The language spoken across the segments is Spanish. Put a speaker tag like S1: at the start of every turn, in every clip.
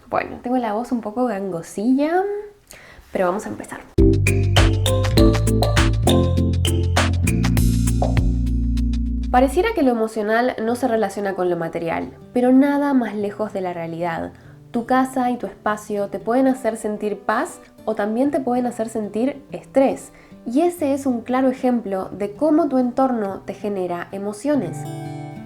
S1: Bueno, tengo la voz un poco gangosilla, pero vamos a empezar. Pareciera que lo emocional no se relaciona con lo material, pero nada más lejos de la realidad. Tu casa y tu espacio te pueden hacer sentir paz o también te pueden hacer sentir estrés. Y ese es un claro ejemplo de cómo tu entorno te genera emociones.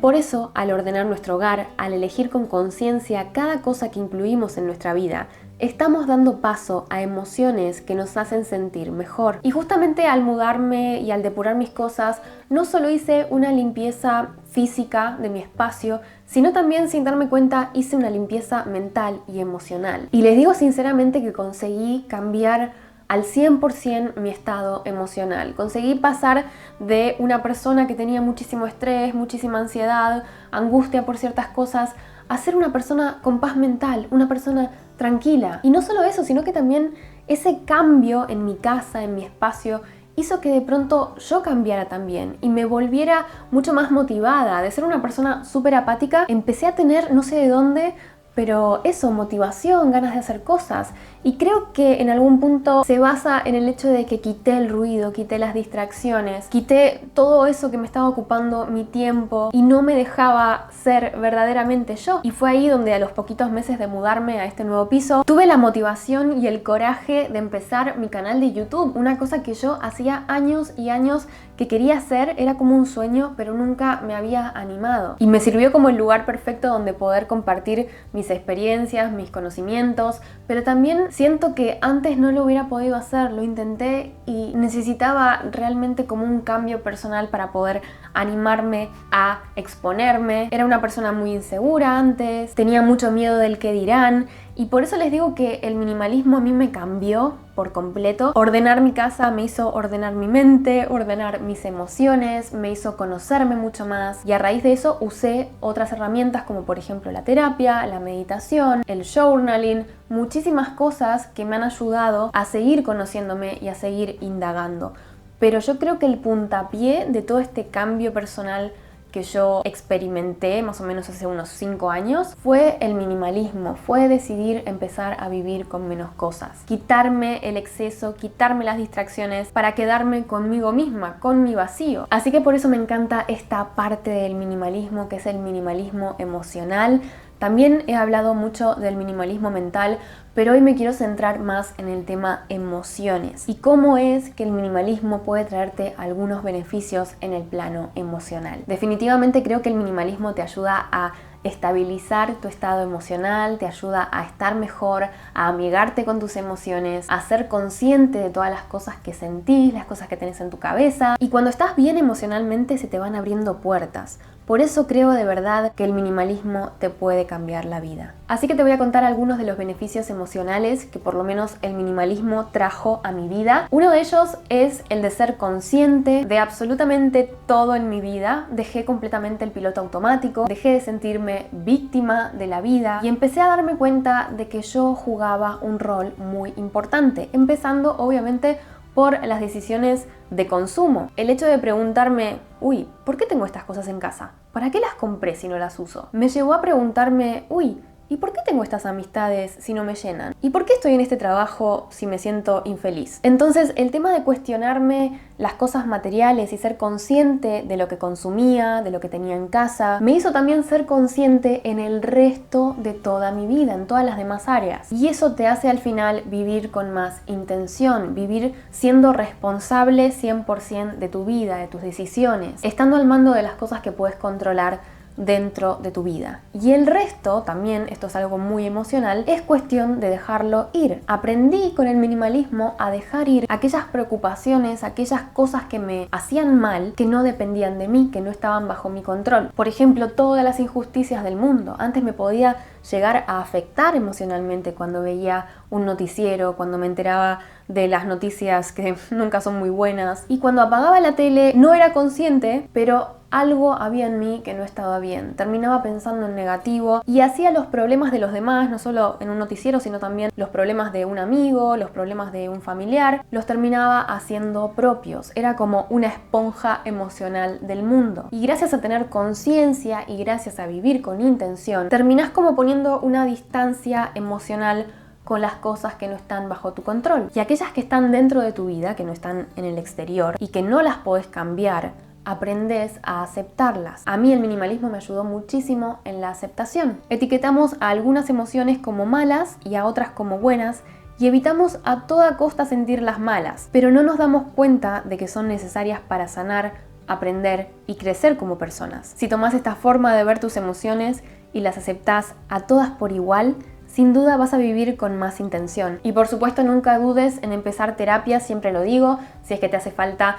S1: Por eso, al ordenar nuestro hogar, al elegir con conciencia cada cosa que incluimos en nuestra vida, estamos dando paso a emociones que nos hacen sentir mejor. Y justamente al mudarme y al depurar mis cosas, no solo hice una limpieza física de mi espacio, sino también, sin darme cuenta, hice una limpieza mental y emocional. Y les digo sinceramente que conseguí cambiar al 100% mi estado emocional. Conseguí pasar de una persona que tenía muchísimo estrés, muchísima ansiedad, angustia por ciertas cosas, a ser una persona con paz mental, una persona tranquila. Y no solo eso, sino que también ese cambio en mi casa, en mi espacio, hizo que de pronto yo cambiara también y me volviera mucho más motivada. De ser una persona súper apática, empecé a tener, no sé de dónde, pero eso, motivación, ganas de hacer cosas. Y creo que en algún punto se basa en el hecho de que quité el ruido, quité las distracciones, quité todo eso que me estaba ocupando mi tiempo y no me dejaba ser verdaderamente yo. Y fue ahí donde a los poquitos meses de mudarme a este nuevo piso, tuve la motivación y el coraje de empezar mi canal de YouTube. Una cosa que yo hacía años y años que quería hacer, era como un sueño, pero nunca me había animado. Y me sirvió como el lugar perfecto donde poder compartir mis experiencias, mis conocimientos, pero también siento que antes no lo hubiera podido hacer, lo intenté y necesitaba realmente como un cambio personal para poder animarme a exponerme. Era una persona muy insegura antes, tenía mucho miedo del qué dirán y por eso les digo que el minimalismo a mí me cambió por completo. Ordenar mi casa me hizo ordenar mi mente, ordenar mis emociones, me hizo conocerme mucho más y a raíz de eso usé otras herramientas como por ejemplo la terapia, la meditación, el journaling, muchísimas cosas que me han ayudado a seguir conociéndome y a seguir indagando. Pero yo creo que el puntapié de todo este cambio personal que yo experimenté más o menos hace unos 5 años fue el minimalismo, fue decidir empezar a vivir con menos cosas, quitarme el exceso, quitarme las distracciones para quedarme conmigo misma, con mi vacío. Así que por eso me encanta esta parte del minimalismo que es el minimalismo emocional. También he hablado mucho del minimalismo mental, pero hoy me quiero centrar más en el tema emociones y cómo es que el minimalismo puede traerte algunos beneficios en el plano emocional. Definitivamente creo que el minimalismo te ayuda a estabilizar tu estado emocional, te ayuda a estar mejor, a amigarte con tus emociones, a ser consciente de todas las cosas que sentís, las cosas que tenés en tu cabeza. Y cuando estás bien emocionalmente se te van abriendo puertas. Por eso creo de verdad que el minimalismo te puede cambiar la vida. Así que te voy a contar algunos de los beneficios emocionales que por lo menos el minimalismo trajo a mi vida. Uno de ellos es el de ser consciente de absolutamente todo en mi vida. Dejé completamente el piloto automático, dejé de sentirme víctima de la vida y empecé a darme cuenta de que yo jugaba un rol muy importante, empezando obviamente por las decisiones de consumo. El hecho de preguntarme, uy, ¿por qué tengo estas cosas en casa? ¿Para qué las compré si no las uso? Me llevó a preguntarme, uy, ¿y por qué tengo estas amistades si no me llenan? ¿Y por qué estoy en este trabajo si me siento infeliz? Entonces, el tema de cuestionarme las cosas materiales y ser consciente de lo que consumía, de lo que tenía en casa, me hizo también ser consciente en el resto de toda mi vida, en todas las demás áreas. Y eso te hace al final vivir con más intención, vivir siendo responsable 100% de tu vida, de tus decisiones, estando al mando de las cosas que puedes controlar dentro de tu vida. Y el resto, también, esto es algo muy emocional, es cuestión de dejarlo ir. Aprendí con el minimalismo a dejar ir aquellas preocupaciones, aquellas cosas que me hacían mal, que no dependían de mí, que no estaban bajo mi control. Por ejemplo, todas las injusticias del mundo. Antes me podía llegar a afectar emocionalmente cuando veía un noticiero, cuando me enteraba de las noticias que nunca son muy buenas. Y cuando apagaba la tele no era consciente, pero algo había en mí que no estaba bien. Terminaba pensando en negativo y hacía los problemas de los demás, no solo en un noticiero, sino también los problemas de un amigo, los problemas de un familiar, los terminaba haciendo propios. Era como una esponja emocional del mundo. Y gracias a tener conciencia y gracias a vivir con intención, terminás como poniendo una distancia emocional con las cosas que no están bajo tu control. Y aquellas que están dentro de tu vida, que no están en el exterior y que no las podés cambiar, aprendes a aceptarlas. A mí el minimalismo me ayudó muchísimo en la aceptación. Etiquetamos a algunas emociones como malas y a otras como buenas y evitamos a toda costa sentir las malas, pero no nos damos cuenta de que son necesarias para sanar, aprender y crecer como personas. Si tomás esta forma de ver tus emociones y las aceptás a todas por igual, sin duda vas a vivir con más intención. Y por supuesto nunca dudes en empezar terapia, siempre lo digo, si es que te hace falta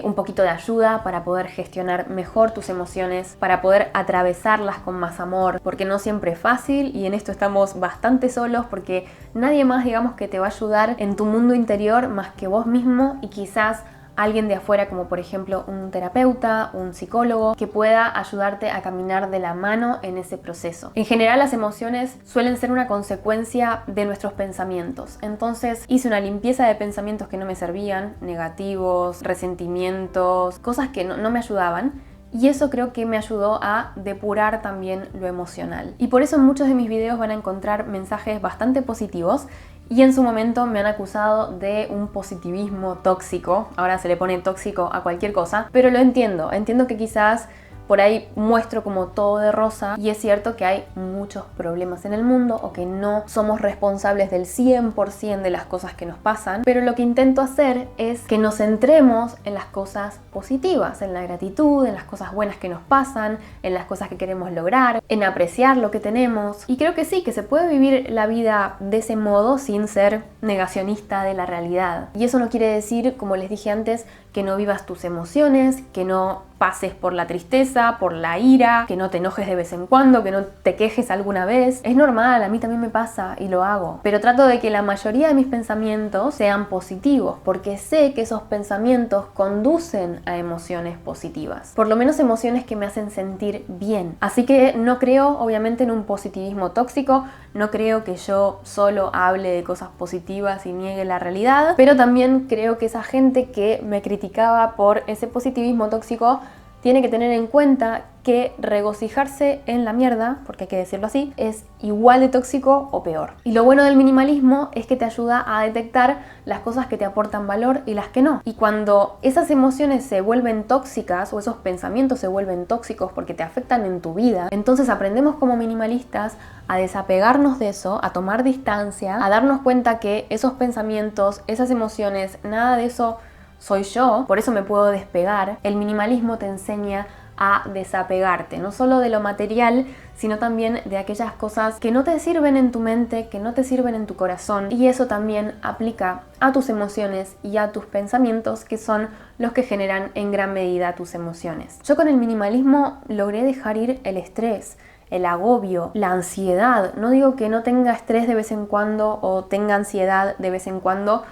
S1: un poquito de ayuda para poder gestionar mejor tus emociones, para poder atravesarlas con más amor, porque no siempre es fácil y en esto estamos bastante solos porque nadie más, digamos, que te va a ayudar en tu mundo interior más que vos mismo y quizás alguien de afuera, como por ejemplo un terapeuta, un psicólogo, que pueda ayudarte a caminar de la mano en ese proceso. En general las emociones suelen ser una consecuencia de nuestros pensamientos. Entonces hice una limpieza de pensamientos que no me servían, negativos, resentimientos, cosas que no me ayudaban. Y eso creo que me ayudó a depurar también lo emocional. Y por eso en muchos de mis videos van a encontrar mensajes bastante positivos. Y en su momento me han acusado de un positivismo tóxico. Ahora se le pone tóxico a cualquier cosa. Pero lo entiendo. Entiendo que quizás por ahí muestro como todo de rosa. Y es cierto que hay muchos problemas en el mundo o que no somos responsables del 100% de las cosas que nos pasan. Pero lo que intento hacer es que nos centremos en las cosas positivas, en la gratitud, en las cosas buenas que nos pasan, en las cosas que queremos lograr, en apreciar lo que tenemos. Y creo que sí, que se puede vivir la vida de ese modo sin ser negacionista de la realidad. Y eso no quiere decir, como les dije antes, que no vivas tus emociones, que no pases por la tristeza, por la ira, que no te enojes de vez en cuando, que no te quejes alguna vez. Es normal, a mí también me pasa y lo hago. Pero trato de que la mayoría de mis pensamientos sean positivos, porque sé que esos pensamientos conducen a emociones positivas. Por lo menos emociones que me hacen sentir bien. Así que no creo, obviamente, en un positivismo tóxico. No creo que yo solo hable de cosas positivas y niegue la realidad. Pero también creo que esa gente que me criticaba por ese positivismo tóxico tiene que tener en cuenta que regocijarse en la mierda, porque hay que decirlo así, es igual de tóxico o peor. Y lo bueno del minimalismo es que te ayuda a detectar las cosas que te aportan valor y las que no. Y cuando esas emociones se vuelven tóxicas o esos pensamientos se vuelven tóxicos porque te afectan en tu vida, entonces aprendemos como minimalistas a desapegarnos de eso, a tomar distancia, a darnos cuenta que esos pensamientos, esas emociones, nada de eso soy yo, por eso me puedo despegar. El minimalismo te enseña a desapegarte, no solo de lo material, sino también de aquellas cosas que no te sirven en tu mente, que no te sirven en tu corazón. Y eso también aplica a tus emociones y a tus pensamientos, que son los que generan en gran medida tus emociones. Yo con el minimalismo logré dejar ir el estrés, el agobio, la ansiedad. No digo que no tenga estrés de vez en cuando o tenga ansiedad de vez en cuando,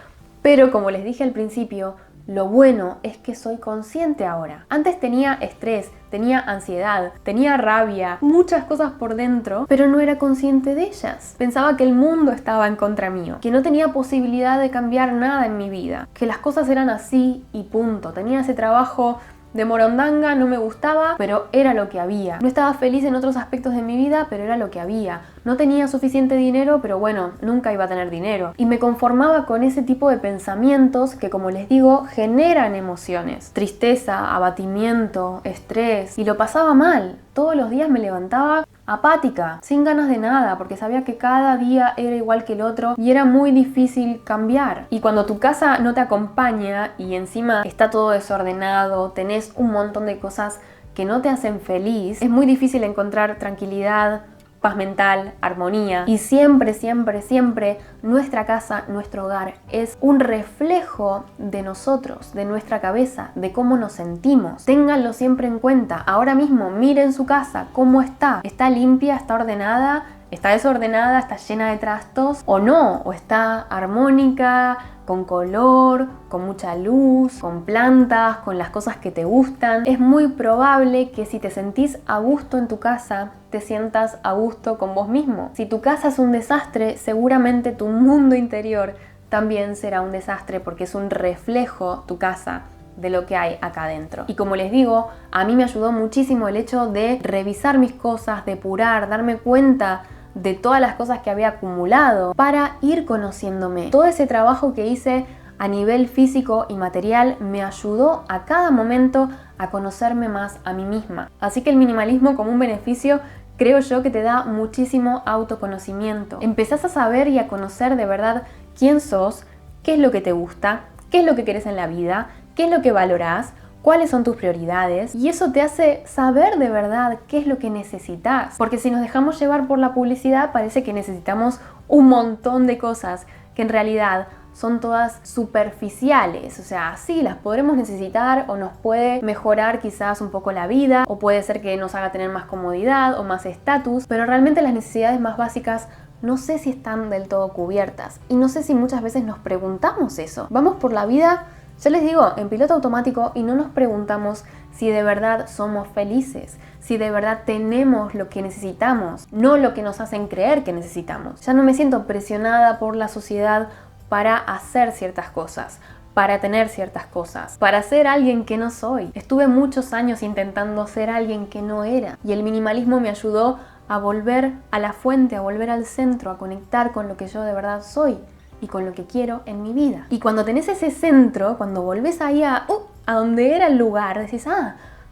S1: pero como les dije al principio, lo bueno es que soy consciente ahora. Antes tenía estrés, tenía ansiedad, tenía rabia, muchas cosas por dentro, pero no era consciente de ellas. Pensaba que el mundo estaba en contra mío, que no tenía posibilidad de cambiar nada en mi vida, que las cosas eran así y punto. Tenía ese trabajo de morondanga, no me gustaba, pero era lo que había. No estaba feliz en otros aspectos de mi vida, pero era lo que había. No tenía suficiente dinero, pero bueno, nunca iba a tener dinero. Y me conformaba con ese tipo de pensamientos que, como les digo, generan emociones. Tristeza, abatimiento, estrés. Y lo pasaba mal. Todos los días me levantaba apática, sin ganas de nada, porque sabía que cada día era igual que el otro y era muy difícil cambiar. Y cuando tu casa no te acompaña y encima está todo desordenado, tenés un montón de cosas que no te hacen feliz, es muy difícil encontrar tranquilidad, paz mental, armonía. Y siempre, siempre, siempre nuestra casa, nuestro hogar es un reflejo de nosotros, de nuestra cabeza, de cómo nos sentimos. Ténganlo siempre en cuenta. Ahora mismo miren su casa, cómo está. ¿Está limpia? ¿Está ordenada? está desordenada, está llena de trastos o no, o está armónica, con color, con mucha luz, con plantas, con las cosas que te gustan. Es muy probable que si te sentís a gusto en tu casa, te sientas a gusto con vos mismo. Si tu casa es un desastre, seguramente tu mundo interior también será un desastre porque es un reflejo, tu casa, de lo que hay acá adentro. Y como les digo, a mí me ayudó muchísimo el hecho de revisar mis cosas, depurar, darme cuenta de todas las cosas que había acumulado para ir conociéndome. Todo ese trabajo que hice a nivel físico y material me ayudó a cada momento a conocerme más a mí misma. Así que el minimalismo como un beneficio creo yo que te da muchísimo autoconocimiento. Empezás a saber y a conocer de verdad quién sos, qué es lo que te gusta, qué es lo que querés en la vida, qué es lo que valorás, cuáles son tus prioridades, y eso te hace saber de verdad qué es lo que necesitas. Porque si nos dejamos llevar por la publicidad, parece que necesitamos un montón de cosas que en realidad son todas superficiales. O sea, sí, las podremos necesitar o nos puede mejorar quizás un poco la vida, o puede ser que nos haga tener más comodidad o más estatus, pero realmente las necesidades más básicas no sé si están del todo cubiertas. Y no sé si muchas veces nos preguntamos eso. Vamos por la vida, ya les digo, en piloto automático, y no nos preguntamos si de verdad somos felices, si de verdad tenemos lo que necesitamos, no lo que nos hacen creer que necesitamos. Ya no me siento presionada por la sociedad para hacer ciertas cosas, para tener ciertas cosas, para ser alguien que no soy. Estuve muchos años intentando ser alguien que no era, y el minimalismo me ayudó a volver a la fuente, a volver al centro, a conectar con lo que yo de verdad soy y con lo que quiero en mi vida. Y cuando tenés ese centro, cuando volvés ahí a donde era el lugar, decís,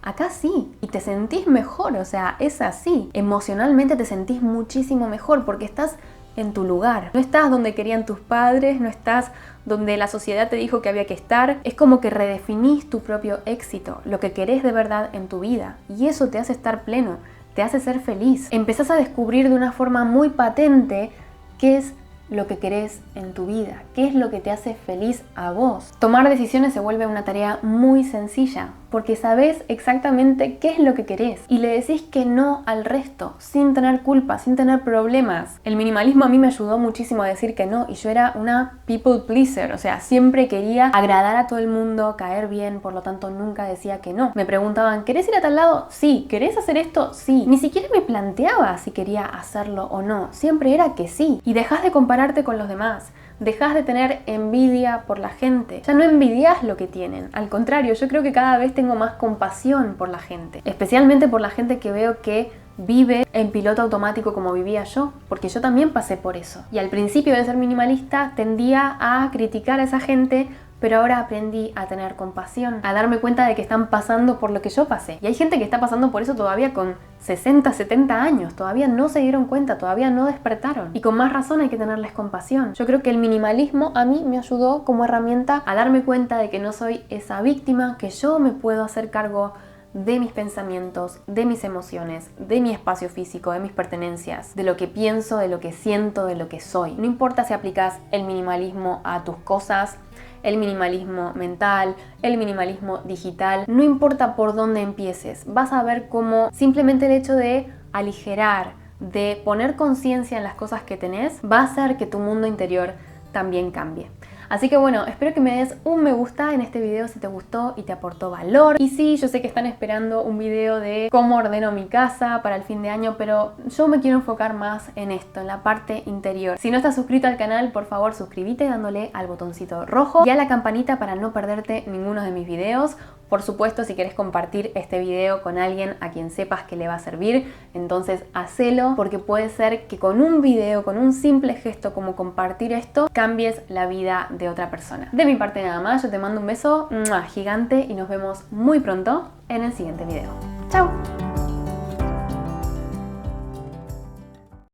S1: acá sí, y te sentís mejor, o sea, es así. Emocionalmente te sentís muchísimo mejor porque estás en tu lugar. No estás donde querían tus padres, no estás donde la sociedad te dijo que había que estar. Es como que redefinís tu propio éxito, lo que querés de verdad en tu vida, y eso te hace estar pleno, te hace ser feliz. Empezás a descubrir de una forma muy patente qué es lo que querés en tu vida, qué es lo que te hace feliz a vos. Tomar decisiones se vuelve una tarea muy sencilla, porque sabés exactamente qué es lo que querés y le decís que no al resto, sin tener culpa, sin tener problemas. El minimalismo a mí me ayudó muchísimo a decir que no, y yo era una people pleaser, o sea, siempre quería agradar a todo el mundo, caer bien, por lo tanto nunca decía que no. Me preguntaban, ¿querés ir a tal lado? Sí. ¿Querés hacer esto? Sí. Ni siquiera me planteaba si quería hacerlo o no, siempre era que sí. Y dejás de compararte con los demás, dejás de tener envidia por la gente, ya no envidias lo que tienen, al contrario, yo creo que cada vez tengo más compasión por la gente, especialmente por la gente que veo que vive en piloto automático como vivía yo, porque yo también pasé por eso. Y al principio de ser minimalista tendía a criticar a esa gente, pero ahora aprendí a tener compasión, a darme cuenta de que están pasando por lo que yo pasé. Y hay gente que está pasando por eso todavía con 60, 70 años, todavía no se dieron cuenta, todavía no despertaron. Y con más razón hay que tenerles compasión. Yo creo que el minimalismo a mí me ayudó como herramienta a darme cuenta de que no soy esa víctima, que yo me puedo hacer cargo de mis pensamientos, de mis emociones, de mi espacio físico, de mis pertenencias, de lo que pienso, de lo que siento, de lo que soy. No importa si aplicas el minimalismo a tus cosas, el minimalismo mental, el minimalismo digital, no importa por dónde empieces, vas a ver cómo simplemente el hecho de aligerar, de poner conciencia en las cosas que tenés, va a hacer que tu mundo interior también cambie. Así que bueno, espero que me des un me gusta en este video si te gustó y te aportó valor. Y sí, yo sé que están esperando un video de cómo ordeno mi casa para el fin de año, pero yo me quiero enfocar más en esto, en la parte interior. Si no estás suscrito al canal, por favor suscríbete dándole al botoncito rojo y a la campanita para no perderte ninguno de mis videos. Por supuesto, si quieres compartir este video con alguien a quien sepas que le va a servir, entonces hacelo, porque puede ser que con un video, con un simple gesto como compartir esto, cambies la vida de otra persona. De mi parte nada más, yo te mando un beso gigante y nos vemos muy pronto en el siguiente video. ¡Chao!